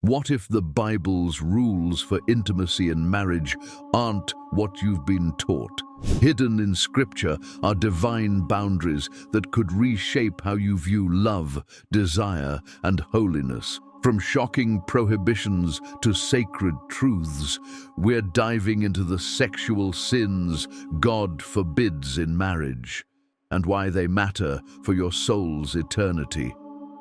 What if the Bible's rules for intimacy and marriage aren't what you've been taught? Hidden in Scripture are divine boundaries that could reshape how you view love, desire, and holiness. From shocking prohibitions to sacred truths, we're diving into the sexual sins God forbids in marriage and why they matter for your soul's eternity.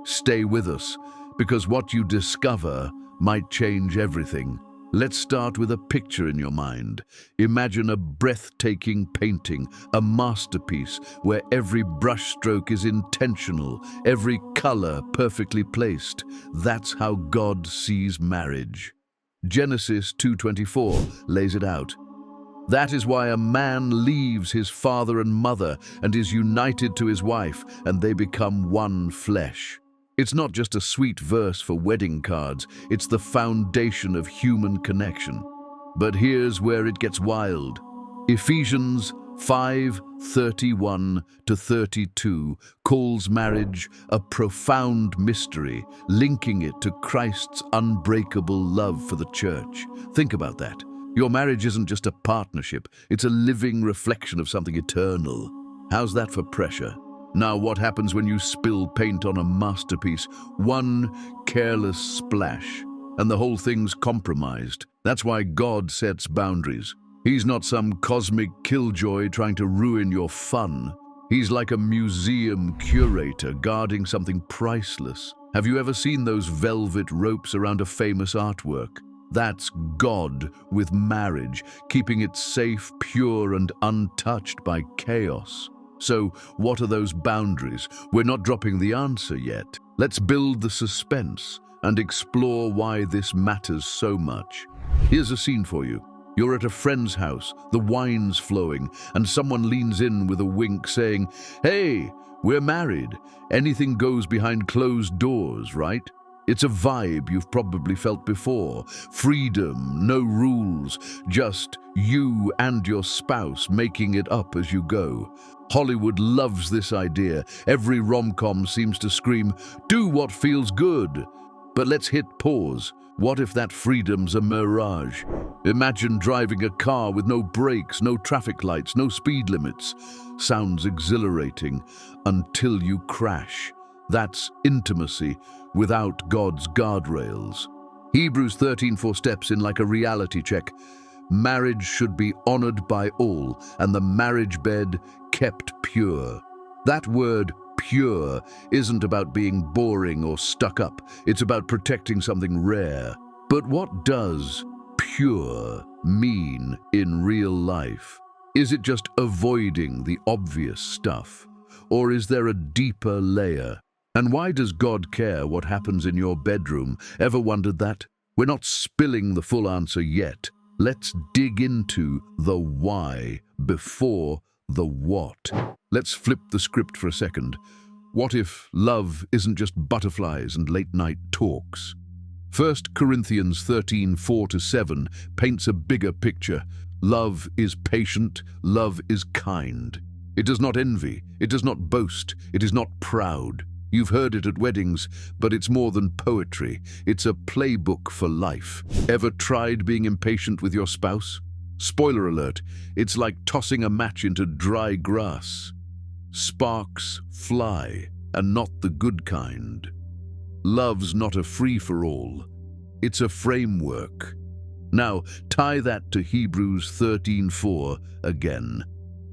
Stay with us, because what you discover might change everything. Let's start with a picture in your mind. Imagine a breathtaking painting, a masterpiece where every brushstroke is intentional, every color perfectly placed. That's how God sees marriage. Genesis 2:24 lays it out. That is why a man leaves his father and mother and is united to his wife, and they become one flesh. It's not just a sweet verse for wedding cards, it's the foundation of human connection. But here's where it gets wild. Ephesians 5:31-32 calls marriage a profound mystery, linking it to Christ's unbreakable love for the church. Think about that. Your marriage isn't just a partnership, it's a living reflection of something eternal. How's that for pressure? Now, what happens when you spill paint on a masterpiece? One careless splash, and the whole thing's compromised. That's why God sets boundaries. He's not some cosmic killjoy trying to ruin your fun. He's like a museum curator guarding something priceless. Have you ever seen those velvet ropes around a famous artwork? That's God with marriage, keeping it safe, pure, and untouched by chaos. So, what are those boundaries? We're not dropping the answer yet. Let's build the suspense and explore why this matters so much. Here's a scene for you. You're at a friend's house, the wine's flowing, and someone leans in with a wink saying, "Hey, we're married. Anything goes behind closed doors, right?" It's a vibe you've probably felt before. Freedom, no rules, just you and your spouse making it up as you go. Hollywood loves this idea. Every rom-com seems to scream, "Do what feels good." But let's hit pause. What if that freedom's a mirage? Imagine driving a car with no brakes, no traffic lights, no speed limits. Sounds exhilarating until you crash. That's intimacy without God's guardrails. Hebrews 13:4 steps in like a reality check. Marriage should be honored by all, and the marriage bed kept pure. That word, pure, isn't about being boring or stuck up. It's about protecting something rare. But what does pure mean in real life? Is it just avoiding the obvious stuff? Or is there a deeper layer? And why does God care what happens in your bedroom? Ever wondered that? We're not spilling the full answer yet. Let's dig into the why before the what. Let's flip the script for a second. What if love isn't just butterflies and late-night talks? 1 Corinthians 13:4-7 paints a bigger picture. Love is patient, love is kind. It does not envy, it does not boast, it is not proud. You've heard it at weddings, but it's more than poetry. It's a playbook for life. Ever tried being impatient with your spouse? Spoiler alert, it's like tossing a match into dry grass. Sparks fly, and not the good kind. Love's not a free-for-all. It's a framework. Now, tie that to Hebrews 13:4 again.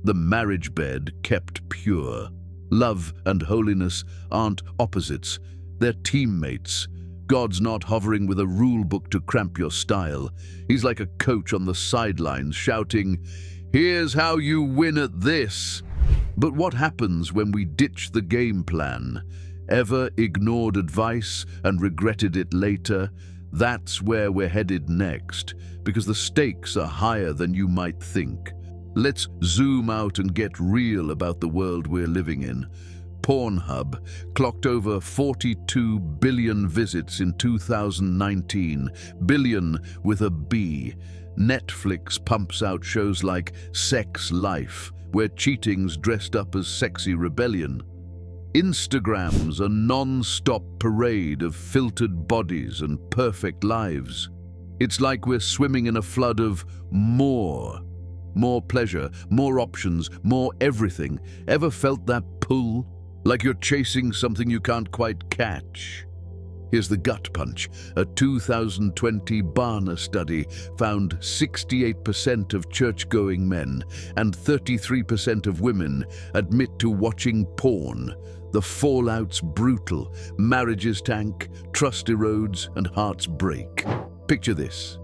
The marriage bed kept pure. Love and holiness aren't opposites, they're teammates. God's not hovering with a rule book to cramp your style. He's like a coach on the sidelines shouting, "Here's how you win at this." But what happens when we ditch the game plan? Ever ignored advice and regretted it later? That's where we're headed next, because the stakes are higher than you might think. Let's zoom out and get real about the world we're living in. Pornhub clocked over 42 billion visits in 2019, billion with a B. Netflix pumps out shows like Sex Life, where cheating's dressed up as sexy rebellion. Instagram's a non-stop parade of filtered bodies and perfect lives. It's like we're swimming in a flood of more. More pleasure, more options, more everything. Ever felt that pull? Like you're chasing something you can't quite catch? Here's the gut punch. A 2020 Barna study found 68% of church-going men and 33% of women admit to watching porn. The fallout's brutal. Marriages tank, trust erodes, and hearts break. Picture this.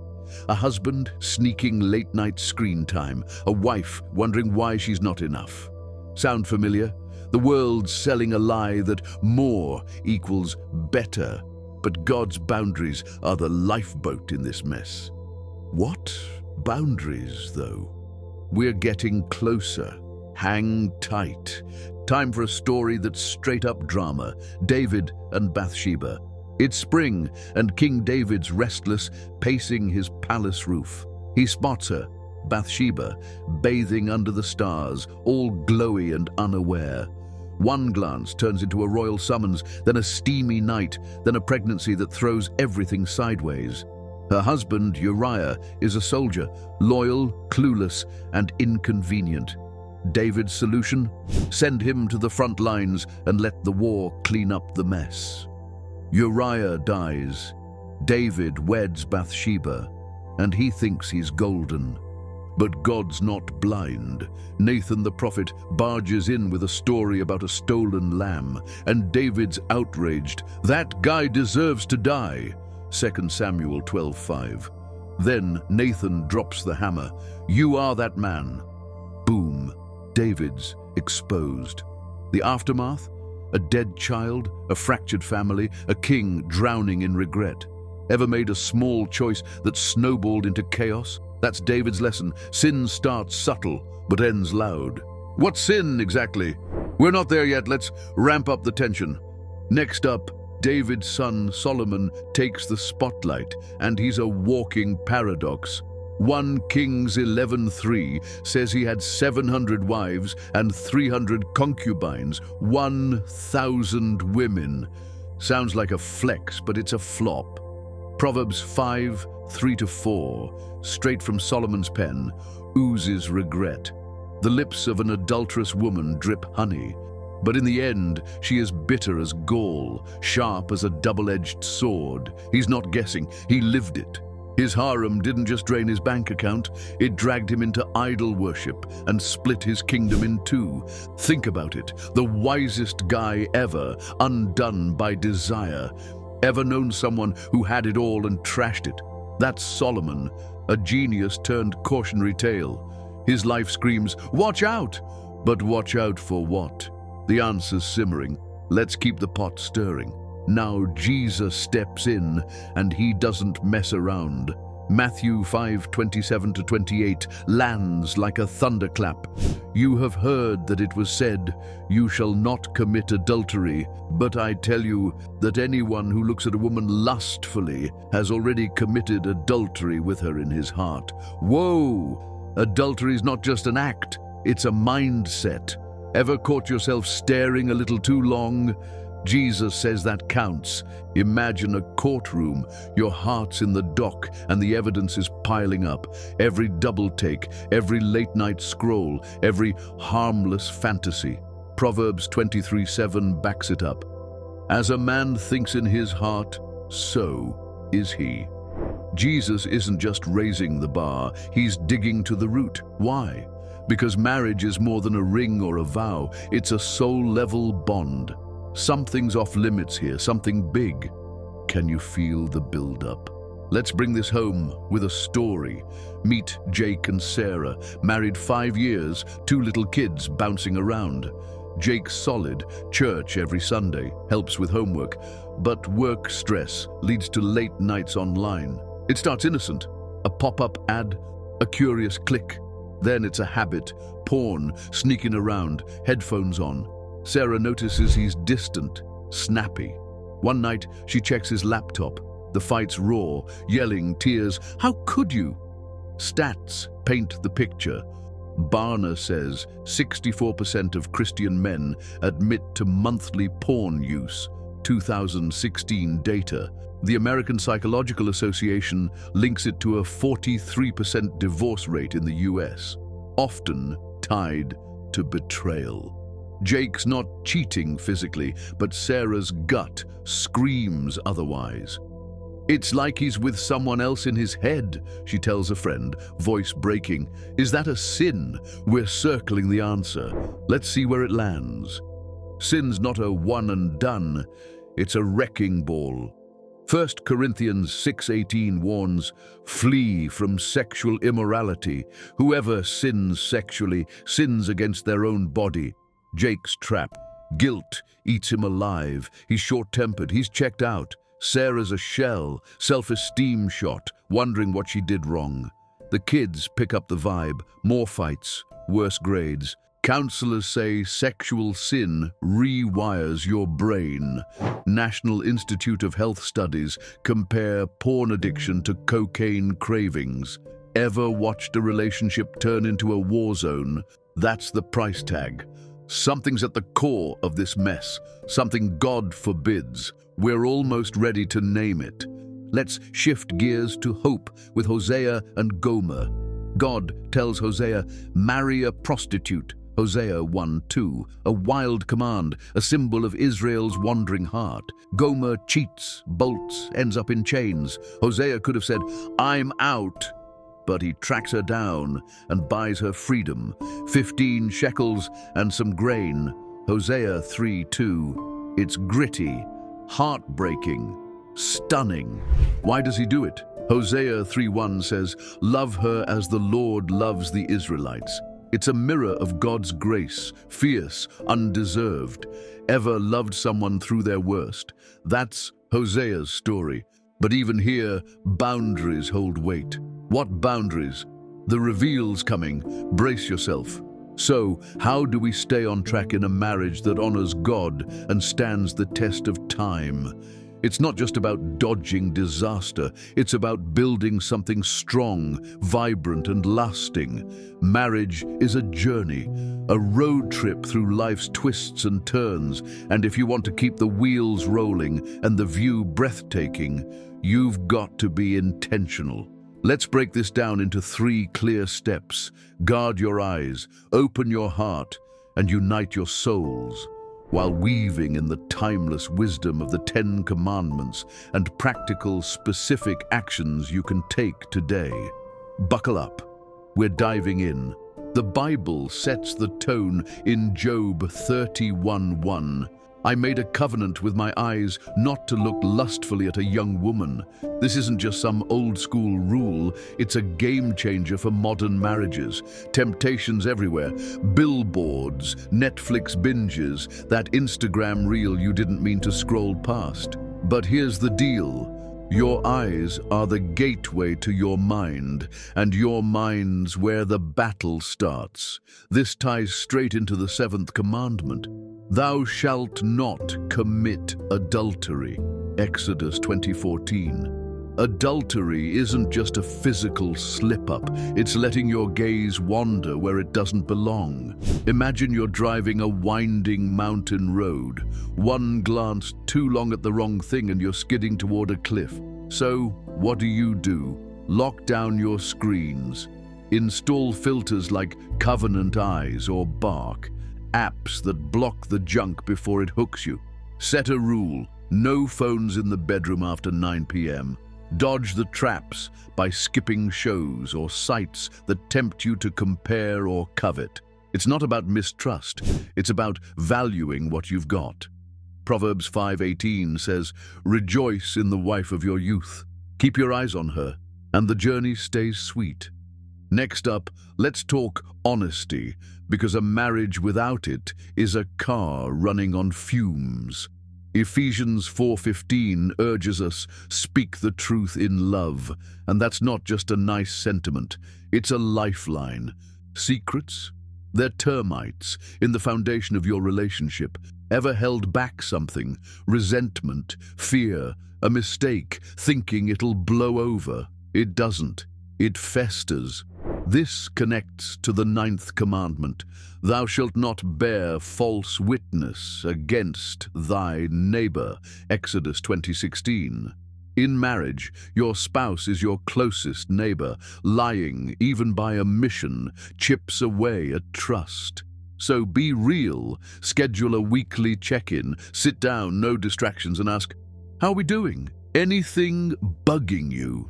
A husband sneaking late-night screen time. A wife wondering why she's not enough. Sound familiar? The world's selling a lie that more equals better. But God's boundaries are the lifeboat in this mess. What boundaries, though? We're getting closer. Hang tight. Time for a story that's straight-up drama. David and Bathsheba. It's spring, and King David's restless, pacing his palace roof. He spots her, Bathsheba, bathing under the stars, all glowy and unaware. One glance turns into a royal summons, then a steamy night, then a pregnancy that throws everything sideways. Her husband, Uriah, is a soldier, loyal, clueless, and inconvenient. David's solution? Send him to the front lines and let the war clean up the mess. Uriah dies. David weds Bathsheba, and he thinks he's golden. But God's not blind. Nathan the prophet barges in with a story about a stolen lamb, and David's outraged. That guy deserves to die. 2 Samuel 12:5. Then Nathan drops the hammer. You are that man. Boom. David's exposed. The aftermath? A dead child, a fractured family, a king drowning in regret. Ever made a small choice that snowballed into chaos? That's David's lesson. Sin starts subtle, but ends loud. What's sin, exactly? We're not there yet. Let's ramp up the tension. Next up, David's son Solomon takes the spotlight, and he's a walking paradox. 1 Kings 11:3 says he had 700 wives and 300 concubines, 1,000 women. Sounds like a flex, but it's a flop. Proverbs 5:3-4, straight from Solomon's pen, oozes regret. The lips of an adulterous woman drip honey, but in the end, she is bitter as gall, sharp as a double-edged sword. He's not guessing, he lived it. His harem didn't just drain his bank account, it dragged him into idol worship and split his kingdom in two. Think about it, the wisest guy ever, undone by desire. Ever known someone who had it all and trashed it? That's Solomon, a genius turned cautionary tale. His life screams, watch out! But watch out for what? The answer's simmering. Let's keep the pot stirring. Now Jesus steps in, and he doesn't mess around. Matthew 5:27-28 lands like a thunderclap. You have heard that it was said, you shall not commit adultery. But I tell you that anyone who looks at a woman lustfully has already committed adultery with her in his heart. Whoa! Adultery is not just an act, it's a mindset. Ever caught yourself staring a little too long? Jesus says that counts. Imagine a courtroom, your heart's in the dock and the evidence is piling up. Every double take, every late night scroll, every harmless fantasy. Proverbs 23:7 backs it up. As a man thinks in his heart, so is he. Jesus isn't just raising the bar, he's digging to the root. Why? Because marriage is more than a ring or a vow, it's a soul-level bond. Something's off limits here, something big. Can you feel the build-up? Let's bring this home with a story. Meet Jake and Sarah, married 5 years, 2 little kids bouncing around. Jake's solid, church every Sunday, helps with homework, but work stress leads to late nights online. It starts innocent, a pop-up ad, a curious click. Then it's a habit, porn, sneaking around, headphones on. Sarah notices he's distant, snappy. One night, she checks his laptop. The fight's raw, yelling, tears. How could you? Stats paint the picture. Barna says 64% of Christian men admit to monthly porn use, 2016 data. The American Psychological Association links it to a 43% divorce rate in the US, often tied to betrayal. Jake's not cheating physically, but Sarah's gut screams otherwise. "It's like he's with someone else in his head," she tells a friend, voice breaking. "Is that a sin? We're circling the answer. Let's see where it lands." Sin's not a one and done, it's a wrecking ball. 1 Corinthians 6:18 warns, "Flee from sexual immorality. Whoever sins sexually sins against their own body." Jake's trap. Guilt eats him alive. He's short-tempered. He's checked out. Sarah's a shell, self-esteem shot, wondering what she did wrong. The kids pick up the vibe. More fights, worse grades. Counselors say sexual sin rewires your brain. National Institute of Health Studies compare porn addiction to cocaine cravings. Ever watched a relationship turn into a war zone? That's the price tag. Something's at the core of this mess, something God forbids. We're almost ready to name it. Let's shift gears to hope with Hosea and Gomer. God tells Hosea, "Marry a prostitute." Hosea 1:2, a wild command, a symbol of Israel's wandering heart. Gomer cheats, bolts, ends up in chains. Hosea could have said, "I'm out." But he tracks her down and buys her freedom, 15 shekels and some grain. Hosea 3:2. It's gritty, heartbreaking, stunning. Why does he do it? Hosea 3:1 says, "Love her as the Lord loves the Israelites." It's a mirror of God's grace, fierce, undeserved. Ever loved someone through their worst? That's Hosea's story. But even here, boundaries hold weight. What boundaries? The reveal's coming. Brace yourself. So, how do we stay on track in a marriage that honors God and stands the test of time? It's not just about dodging disaster. It's about building something strong, vibrant, and lasting. Marriage is a journey, a road trip through life's twists and turns. And if you want to keep the wheels rolling and the view breathtaking, you've got to be intentional. Let's break this down into 3 clear steps. Guard your eyes, open your heart, and unite your souls, while weaving in the timeless wisdom of the 10 Commandments and practical, specific actions you can take today. Buckle up. We're diving in. The Bible sets the tone in Job 31:1. "I made a covenant with my eyes not to look lustfully at a young woman." This isn't just some old-school rule, it's a game-changer for modern marriages. Temptations everywhere, billboards, Netflix binges, that Instagram reel you didn't mean to scroll past. But here's the deal. Your eyes are the gateway to your mind, and your mind's where the battle starts. This ties straight into the 7th commandment. "Thou shalt not commit adultery." Exodus 20:14. Adultery isn't just a physical slip-up, it's letting your gaze wander where it doesn't belong. Imagine you're driving a winding mountain road. One glance too long at the wrong thing and you're skidding toward a cliff. So, what do? Lock down your screens. Install filters like Covenant Eyes or Bark, apps that block the junk before it hooks you. Set a rule: no phones in the bedroom after 9 p.m. Dodge the traps by skipping shows or sites that tempt you to compare or covet. It's not about mistrust, it's about valuing what you've got. Proverbs 5:18 says, "Rejoice in the wife of your youth." Keep your eyes on her, and the journey stays sweet. Next up, let's talk honesty, because a marriage without it is a car running on fumes. Ephesians 4:15 urges us, speak the truth in love, and that's not just a nice sentiment, it's a lifeline. Secrets? They're termites in the foundation of your relationship. Ever held back something? Resentment, fear, a mistake, thinking it'll blow over. It doesn't. It festers. This connects to the ninth commandment. Thou shalt not bear false witness against thy neighbor. Exodus 20:16. In marriage, your spouse is your closest neighbor. Lying, even by omission, chips away at trust. So be real, schedule a weekly check-in, sit down, no distractions, and ask, how are we doing? Anything bugging you?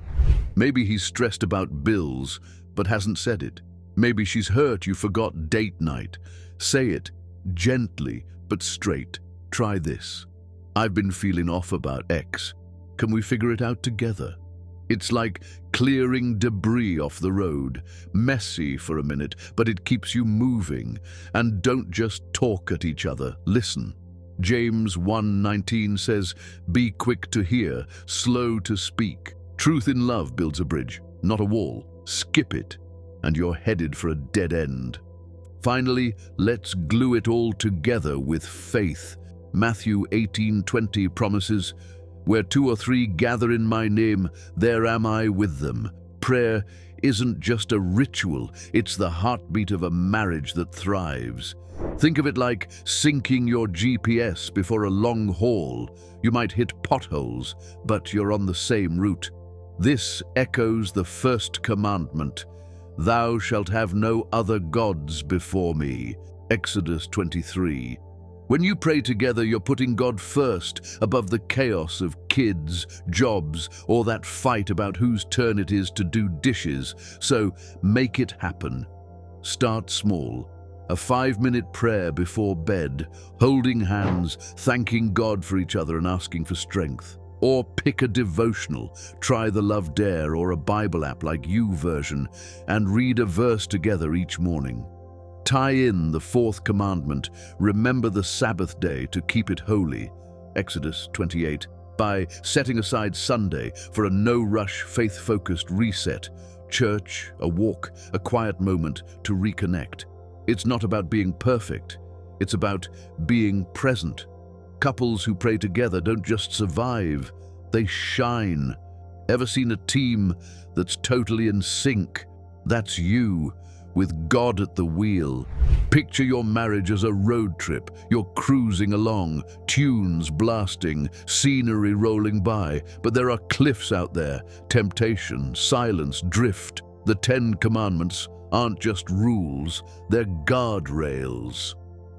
Maybe he's stressed about bills, but hasn't said it. Maybe she's hurt you forgot date night. Say it, gently but straight. Try this. I've been feeling off about X. Can we figure it out together? It's like clearing debris off the road. Messy for a minute, but it keeps you moving. And don't just talk at each other, listen. James 1:19 says, be quick to hear, slow to speak. Truth in love builds a bridge, not a wall. Skip it, and you're headed for a dead end. Finally, let's glue it all together with faith. Matthew 18:20 promises, where two or three gather in my name, there am I with them. Prayer isn't just a ritual, it's the heartbeat of a marriage that thrives. Think of it like syncing your GPS before a long haul. You might hit potholes, but you're on the same route. This echoes the first commandment. Thou shalt have no other gods before me. Exodus 23. When you pray together, you're putting God first, above the chaos of kids, jobs, or that fight about whose turn it is to do dishes. So make it happen. Start small. A 5-minute prayer before bed, holding hands, thanking God for each other and asking for strength. Or pick a devotional, try the Love Dare or a Bible app like YouVersion, and read a verse together each morning. Tie in the fourth commandment, remember the Sabbath day to keep it holy, Exodus 28, by setting aside Sunday for a no-rush, faith-focused reset, church, a walk, a quiet moment to reconnect. It's not about being perfect, it's about being present. Couples who pray together don't just survive, they shine. Ever seen a team that's totally in sync? That's you, with God at the wheel. Picture your marriage as a road trip. You're cruising along, tunes blasting, scenery rolling by, but there are cliffs out there, temptation, silence, drift. The 10 Commandments aren't just rules, they're guardrails.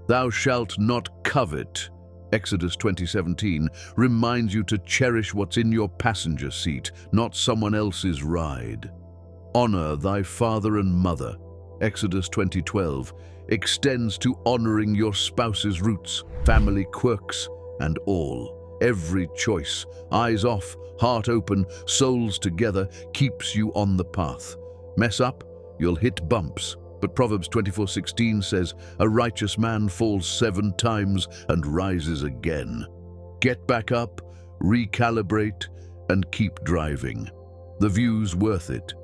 Thou shalt not covet, Exodus 20:17, reminds you to cherish what's in your passenger seat, not someone else's ride. Honor thy father and mother, Exodus 20:12, extends to honoring your spouse's roots, family quirks, and all. Every choice, eyes off, heart open, souls together, keeps you on the path. Mess up, you'll hit bumps. But Proverbs 24:16 says, a righteous man falls 7 times and rises again. Get back up, recalibrate, and keep driving. The view's worth it.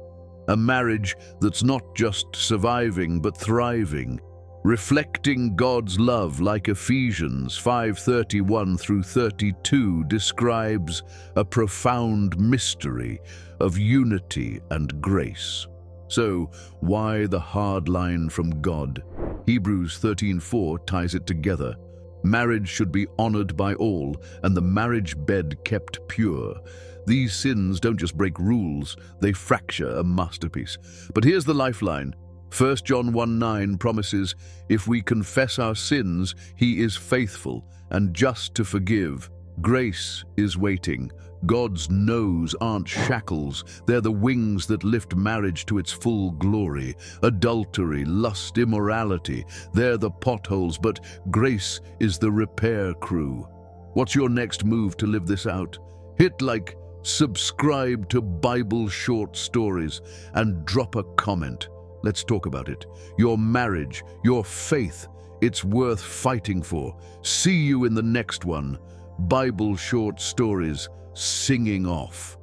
A marriage that's not just surviving but thriving, reflecting God's love like Ephesians 5:31-32 describes a profound mystery of unity and grace. So, why the hard line from God? Hebrews 13:4 ties it together. Marriage should be honored by all, and the marriage bed kept pure. These sins don't just break rules, they fracture a masterpiece. But here's the lifeline. 1 John 1:9 promises, if we confess our sins, he is faithful and just to forgive. Grace is waiting. God's no's aren't shackles, they're the wings that lift marriage to its full glory. Adultery, lust, immorality, they're the potholes, but grace is the repair crew. What's your next move to live this out? Hit like, subscribe to Bible Short Stories, and drop a comment. Let's talk about it. Your marriage, your faith, it's worth fighting for. See you in the next one. Bible Short Stories, singing off.